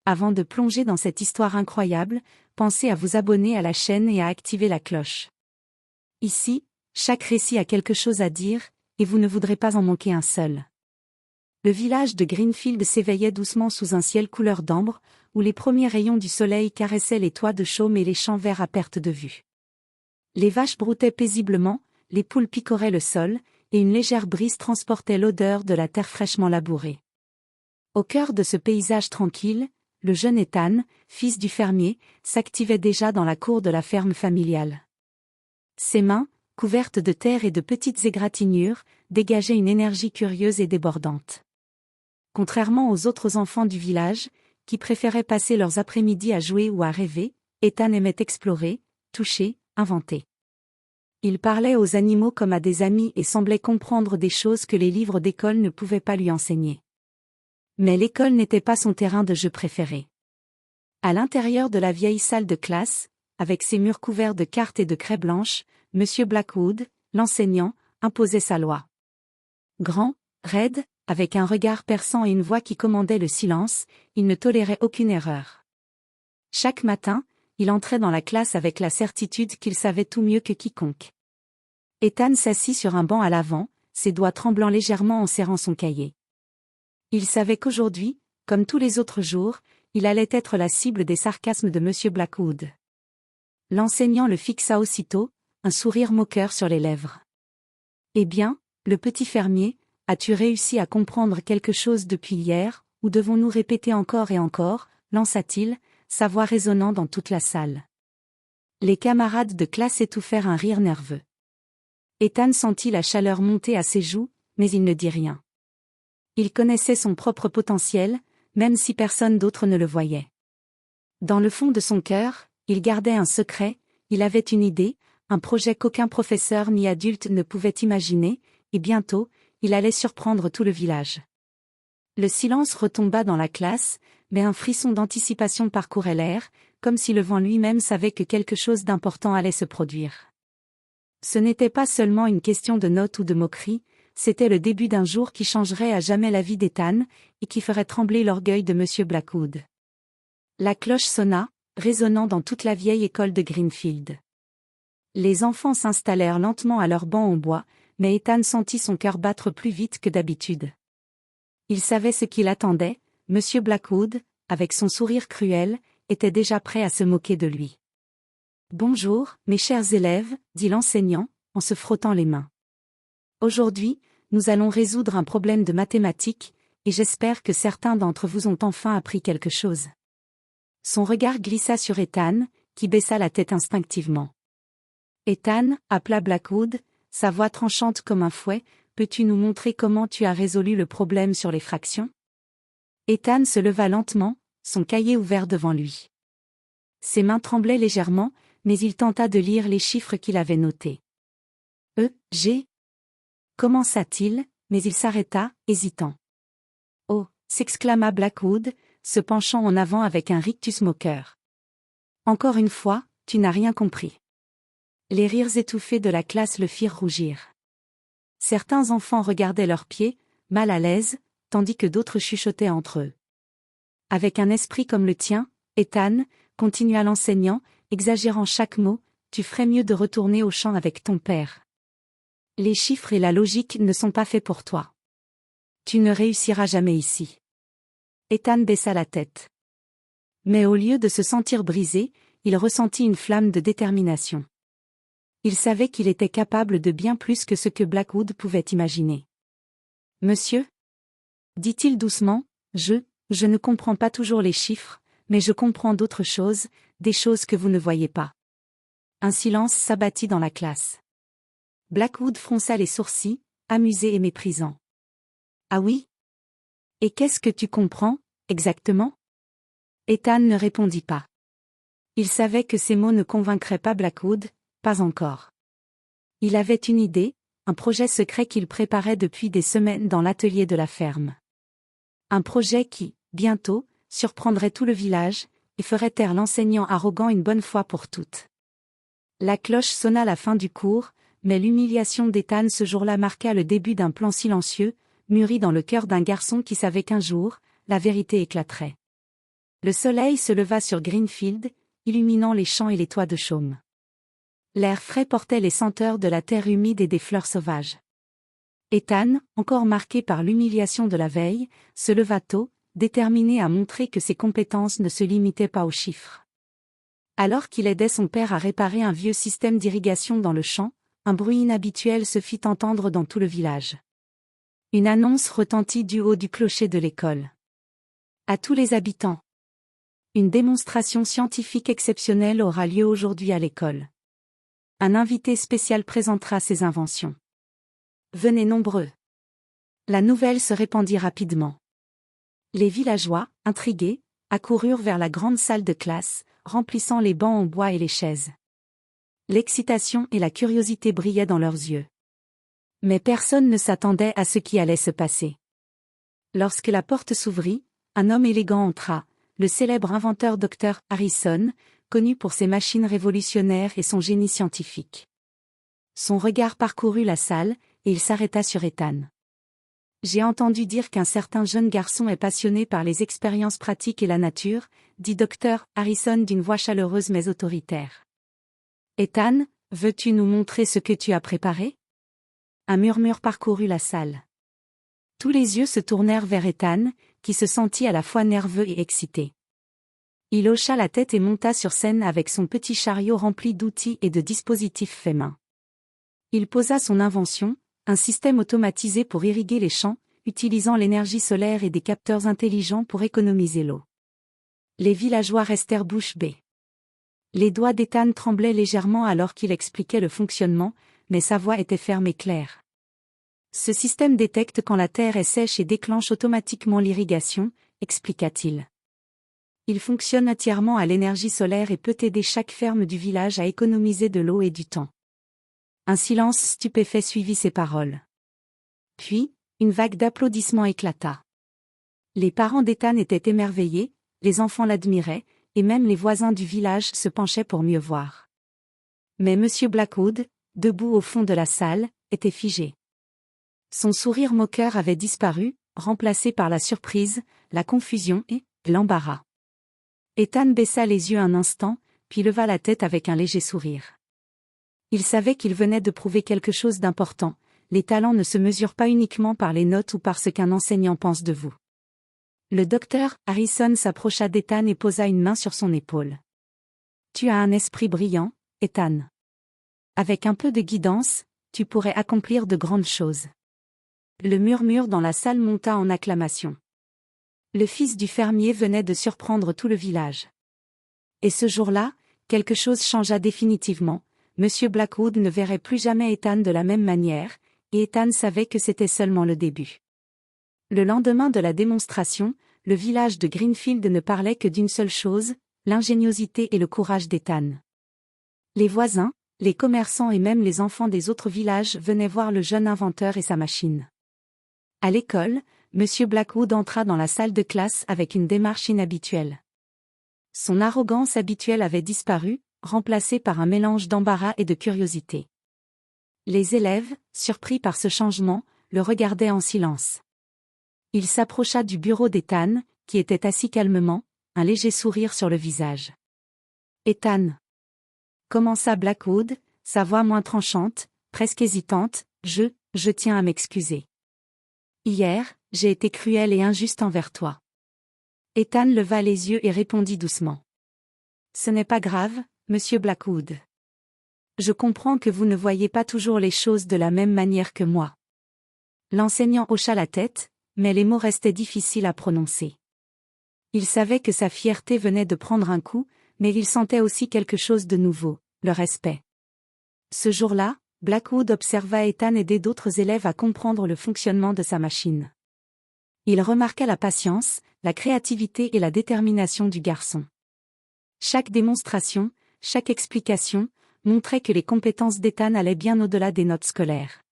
Avant de plonger dans cette histoire incroyable, pensez à vous abonner à la chaîne et à activer la cloche. Ici, chaque récit a quelque chose à dire, et vous ne voudrez pas en manquer un seul. Le village de Greenfield s'éveillait doucement sous un ciel couleur d'ambre, où les premiers rayons du soleil caressaient les toits de chaume et les champs verts à perte de vue. Les vaches broutaient paisiblement, les poules picoraient le sol, et une légère brise transportait l'odeur de la terre fraîchement labourée. Au cœur de ce paysage tranquille, le jeune Ethan, fils du fermier, s'activait déjà dans la cour de la ferme familiale. Ses mains, couvertes de terre et de petites égratignures, dégageaient une énergie curieuse et débordante. Contrairement aux autres enfants du village, qui préféraient passer leurs après-midi à jouer ou à rêver, Ethan aimait explorer, toucher, inventer. Il parlait aux animaux comme à des amis et semblait comprendre des choses que les livres d'école ne pouvaient pas lui enseigner. Mais l'école n'était pas son terrain de jeu préféré. À l'intérieur de la vieille salle de classe, avec ses murs couverts de cartes et de craie blanche, Monsieur Blackwood, l'enseignant, imposait sa loi. Grand, raide, avec un regard perçant et une voix qui commandait le silence, il ne tolérait aucune erreur. Chaque matin, il entrait dans la classe avec la certitude qu'il savait tout mieux que quiconque. Ethan s'assit sur un banc à l'avant, ses doigts tremblant légèrement en serrant son cahier. Il savait qu'aujourd'hui, comme tous les autres jours, il allait être la cible des sarcasmes de Monsieur Blackwood. L'enseignant le fixa aussitôt, un sourire moqueur sur les lèvres. « Eh bien, le petit fermier, as-tu réussi à comprendre quelque chose depuis hier, ou devons-nous répéter encore et encore ?» lança-t-il, sa voix résonnant dans toute la salle. Les camarades de classe étouffèrent un rire nerveux. Ethan sentit la chaleur monter à ses joues, mais il ne dit rien. Il connaissait son propre potentiel, même si personne d'autre ne le voyait. Dans le fond de son cœur, il gardait un secret, il avait une idée, un projet qu'aucun professeur ni adulte ne pouvait imaginer, et bientôt, il allait surprendre tout le village. Le silence retomba dans la classe, mais un frisson d'anticipation parcourait l'air, comme si le vent lui-même savait que quelque chose d'important allait se produire. Ce n'était pas seulement une question de notes ou de moquerie, c'était le début d'un jour qui changerait à jamais la vie d'Ethan, et qui ferait trembler l'orgueil de Monsieur Blackwood. La cloche sonna, résonnant dans toute la vieille école de Greenfield. Les enfants s'installèrent lentement à leur banc en bois, mais Ethan sentit son cœur battre plus vite que d'habitude. Il savait ce qu'il attendait, Monsieur Blackwood, avec son sourire cruel, était déjà prêt à se moquer de lui. « Bonjour, mes chers élèves, » dit l'enseignant, en se frottant les mains. « Aujourd'hui, nous allons résoudre un problème de mathématiques, et j'espère que certains d'entre vous ont enfin appris quelque chose. » Son regard glissa sur Ethan, qui baissa la tête instinctivement. « Ethan, » appela Blackwood, sa voix tranchante comme un fouet, « peux-tu nous montrer comment tu as résolu le problème sur les fractions ?» Ethan se leva lentement, son cahier ouvert devant lui. Ses mains tremblaient légèrement, mais il tenta de lire les chiffres qu'il avait notés. « G » commença-t-il, mais il s'arrêta, hésitant. « Oh » s'exclama Blackwood, se penchant en avant avec un rictus moqueur. « Encore une fois, tu n'as rien compris. » Les rires étouffés de la classe le firent rougir. Certains enfants regardaient leurs pieds, mal à l'aise, tandis que d'autres chuchotaient entre eux. « Avec un esprit comme le tien, Ethan, » continua l'enseignant, exagérant chaque mot, « tu ferais mieux de retourner au champ avec ton père. Les chiffres et la logique ne sont pas faits pour toi. Tu ne réussiras jamais ici. » Ethan baissa la tête. Mais au lieu de se sentir brisé, il ressentit une flamme de détermination. Il savait qu'il était capable de bien plus que ce que Blackwood pouvait imaginer. « Monsieur ?» dit-il doucement, « je ne comprends pas toujours les chiffres, mais je comprends d'autres choses, des choses que vous ne voyez pas. » Un silence s'abattit dans la classe. Blackwood fronça les sourcils, amusé et méprisant. « Ah oui ? Et qu'est-ce que tu comprends, exactement ?» Ethan ne répondit pas. Il savait que ces mots ne convaincraient pas Blackwood, pas encore. Il avait une idée, un projet secret qu'il préparait depuis des semaines dans l'atelier de la ferme. Un projet qui, bientôt, surprendrait tout le village, et ferait taire l'enseignant arrogant une bonne fois pour toutes. La cloche sonna la fin du cours, mais l'humiliation d'Ethan ce jour-là marqua le début d'un plan silencieux, mûri dans le cœur d'un garçon qui savait qu'un jour, la vérité éclaterait. Le soleil se leva sur Greenfield, illuminant les champs et les toits de chaume. L'air frais portait les senteurs de la terre humide et des fleurs sauvages. Ethan, encore marqué par l'humiliation de la veille, se leva tôt, déterminé à montrer que ses compétences ne se limitaient pas aux chiffres. Alors qu'il aidait son père à réparer un vieux système d'irrigation dans le champ, un bruit inhabituel se fit entendre dans tout le village. Une annonce retentit du haut du clocher de l'école. À tous les habitants. Une démonstration scientifique exceptionnelle aura lieu aujourd'hui à l'école. Un invité spécial présentera ses inventions. Venez nombreux. La nouvelle se répandit rapidement. Les villageois, intrigués, accoururent vers la grande salle de classe, remplissant les bancs en bois et les chaises. L'excitation et la curiosité brillaient dans leurs yeux. Mais personne ne s'attendait à ce qui allait se passer. Lorsque la porte s'ouvrit, un homme élégant entra, le célèbre inventeur Dr. Harrison, connu pour ses machines révolutionnaires et son génie scientifique. Son regard parcourut la salle, et il s'arrêta sur Ethan. J'ai entendu dire qu'un certain jeune garçon est passionné par les expériences pratiques et la nature, dit Dr. Harrison d'une voix chaleureuse mais autoritaire. Ethan, veux-tu nous montrer ce que tu as préparé? Un murmure parcourut la salle. Tous les yeux se tournèrent vers Ethan, qui se sentit à la fois nerveux et excité. Il hocha la tête et monta sur scène avec son petit chariot rempli d'outils et de dispositifs faits main. Il posa son invention, un système automatisé pour irriguer les champs, utilisant l'énergie solaire et des capteurs intelligents pour économiser l'eau. Les villageois restèrent bouche bée. Les doigts d'Ethan tremblaient légèrement alors qu'il expliquait le fonctionnement, mais sa voix était ferme et claire. Ce système détecte quand la terre est sèche et déclenche automatiquement l'irrigation, expliqua-t-il. Il fonctionne entièrement à l'énergie solaire et peut aider chaque ferme du village à économiser de l'eau et du temps. Un silence stupéfait suivit ces paroles. Puis, une vague d'applaudissements éclata. Les parents d'Ethan étaient émerveillés, les enfants l'admiraient, et même les voisins du village se penchaient pour mieux voir. Mais M. Blackwood, debout au fond de la salle, était figé. Son sourire moqueur avait disparu, remplacé par la surprise, la confusion et l'embarras. Ethan baissa les yeux un instant, puis leva la tête avec un léger sourire. Il savait qu'il venait de prouver quelque chose d'important. Les talents ne se mesurent pas uniquement par les notes ou par ce qu'un enseignant pense de vous. Le docteur Harrison s'approcha d'Ethan et posa une main sur son épaule. Tu as un esprit brillant, Ethan. Avec un peu de guidance, tu pourrais accomplir de grandes choses. Le murmure dans la salle monta en acclamation. Le fils du fermier venait de surprendre tout le village. Et ce jour-là, quelque chose changea définitivement. M. Blackwood ne verrait plus jamais Ethan de la même manière, et Ethan savait que c'était seulement le début. Le lendemain de la démonstration, le village de Greenfield ne parlait que d'une seule chose, l'ingéniosité et le courage d'Ethan. Les voisins, les commerçants et même les enfants des autres villages venaient voir le jeune inventeur et sa machine. À l'école, M. Blackwood entra dans la salle de classe avec une démarche inhabituelle. Son arrogance habituelle avait disparu, remplacée par un mélange d'embarras et de curiosité. Les élèves, surpris par ce changement, le regardaient en silence. Il s'approcha du bureau d'Ethan, qui était assis calmement, un léger sourire sur le visage. « Ethan » commença Blackwood, sa voix moins tranchante, presque hésitante, « je tiens à m'excuser. Hier, j'ai été cruel et injuste envers toi. » Ethan leva les yeux et répondit doucement. « Ce n'est pas grave, Monsieur Blackwood. Je comprends que vous ne voyez pas toujours les choses de la même manière que moi. » L'enseignant hocha la tête, mais les mots restaient difficiles à prononcer. Il savait que sa fierté venait de prendre un coup, mais il sentait aussi quelque chose de nouveau, le respect. Ce jour-là, Blackwood observa Ethan aider d'autres élèves à comprendre le fonctionnement de sa machine. Il remarqua la patience, la créativité et la détermination du garçon. Chaque démonstration, chaque explication, montrait que les compétences d'Ethan allaient bien au-delà des notes scolaires.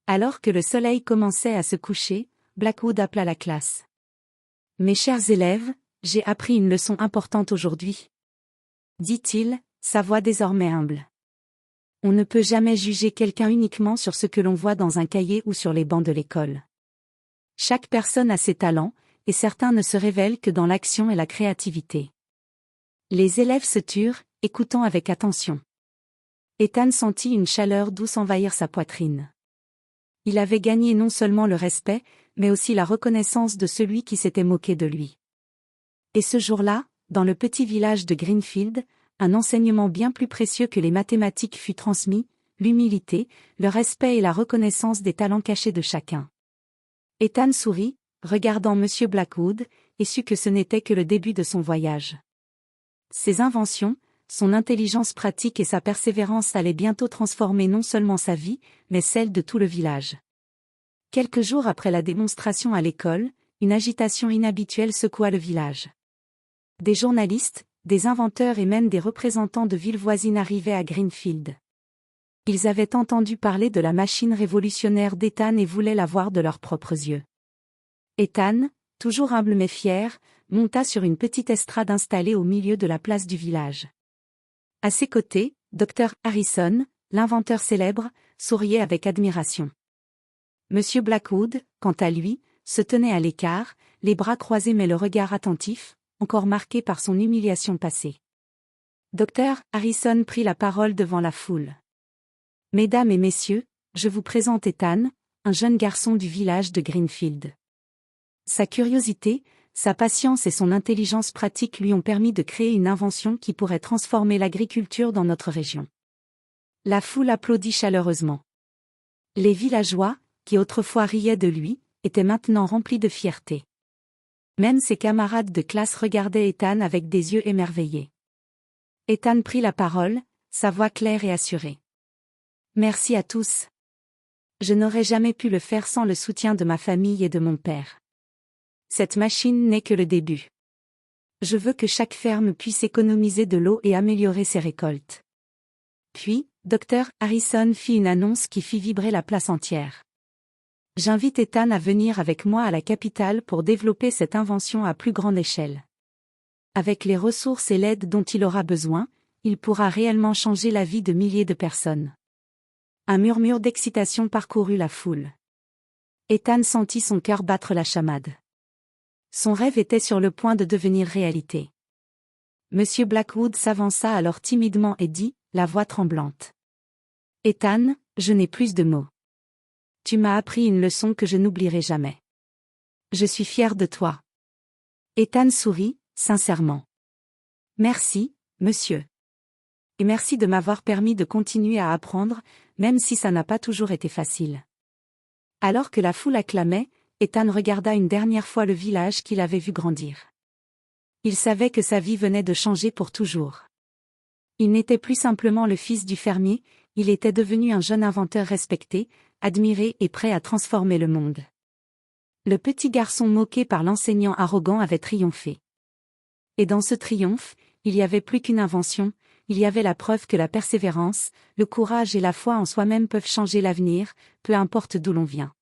Alors que le soleil commençait à se coucher, Blackwood appela la classe. « Mes chers élèves, j'ai appris une leçon importante aujourd'hui. » dit-il, sa voix désormais humble. On ne peut jamais juger quelqu'un uniquement sur ce que l'on voit dans un cahier ou sur les bancs de l'école. Chaque personne a ses talents, et certains ne se révèlent que dans l'action et la créativité. Les élèves se turent, écoutant avec attention. Ethan sentit une chaleur douce envahir sa poitrine. Il avait gagné non seulement le respect, mais aussi la reconnaissance de celui qui s'était moqué de lui. Et ce jour-là, dans le petit village de Greenfield, un enseignement bien plus précieux que les mathématiques fut transmis, l'humilité, le respect et la reconnaissance des talents cachés de chacun. Ethan sourit, regardant Monsieur Blackwood, et sut que ce n'était que le début de son voyage. Ses inventions, son intelligence pratique et sa persévérance allaient bientôt transformer non seulement sa vie, mais celle de tout le village. Quelques jours après la démonstration à l'école, une agitation inhabituelle secoua le village. Des journalistes, des inventeurs et même des représentants de villes voisines arrivaient à Greenfield. Ils avaient entendu parler de la machine révolutionnaire d'Ethan et voulaient la voir de leurs propres yeux. Ethan, toujours humble mais fier, monta sur une petite estrade installée au milieu de la place du village. À ses côtés, Dr. Harrison, l'inventeur célèbre, souriait avec admiration. Monsieur Blackwood, quant à lui, se tenait à l'écart, les bras croisés mais le regard attentif, encore marqué par son humiliation passée. Dr. Harrison prit la parole devant la foule. « Mesdames et messieurs, je vous présente Ethan, un jeune garçon du village de Greenfield. Sa curiosité, sa patience et son intelligence pratique lui ont permis de créer une invention qui pourrait transformer l'agriculture dans notre région. » La foule applaudit chaleureusement. Les villageois, qui autrefois riaient de lui, étaient maintenant remplis de fierté. Même ses camarades de classe regardaient Ethan avec des yeux émerveillés. Ethan prit la parole, sa voix claire et assurée. « Merci à tous. Je n'aurais jamais pu le faire sans le soutien de ma famille et de mon père. Cette machine n'est que le début. Je veux que chaque ferme puisse économiser de l'eau et améliorer ses récoltes. » Puis, Dr. Harrison fit une annonce qui fit vibrer la place entière. « J'invite Ethan à venir avec moi à la capitale pour développer cette invention à plus grande échelle. Avec les ressources et l'aide dont il aura besoin, il pourra réellement changer la vie de milliers de personnes. » Un murmure d'excitation parcourut la foule. Ethan sentit son cœur battre la chamade. Son rêve était sur le point de devenir réalité. Monsieur Blackwood s'avança alors timidement et dit, la voix tremblante. « Ethan, je n'ai plus de mots. Tu m'as appris une leçon que je n'oublierai jamais. Je suis fier de toi. » Ethan sourit, sincèrement. « Merci, monsieur. Et merci de m'avoir permis de continuer à apprendre, même si ça n'a pas toujours été facile. » Alors que la foule acclamait, Ethan regarda une dernière fois le village qu'il avait vu grandir. Il savait que sa vie venait de changer pour toujours. Il n'était plus simplement le fils du fermier, il était devenu un jeune inventeur respecté, admiré et prêt à transformer le monde. Le petit garçon moqué par l'enseignant arrogant avait triomphé. Et dans ce triomphe, il n'y avait plus qu'une invention, il y avait la preuve que la persévérance, le courage et la foi en soi-même peuvent changer l'avenir, peu importe d'où l'on vient.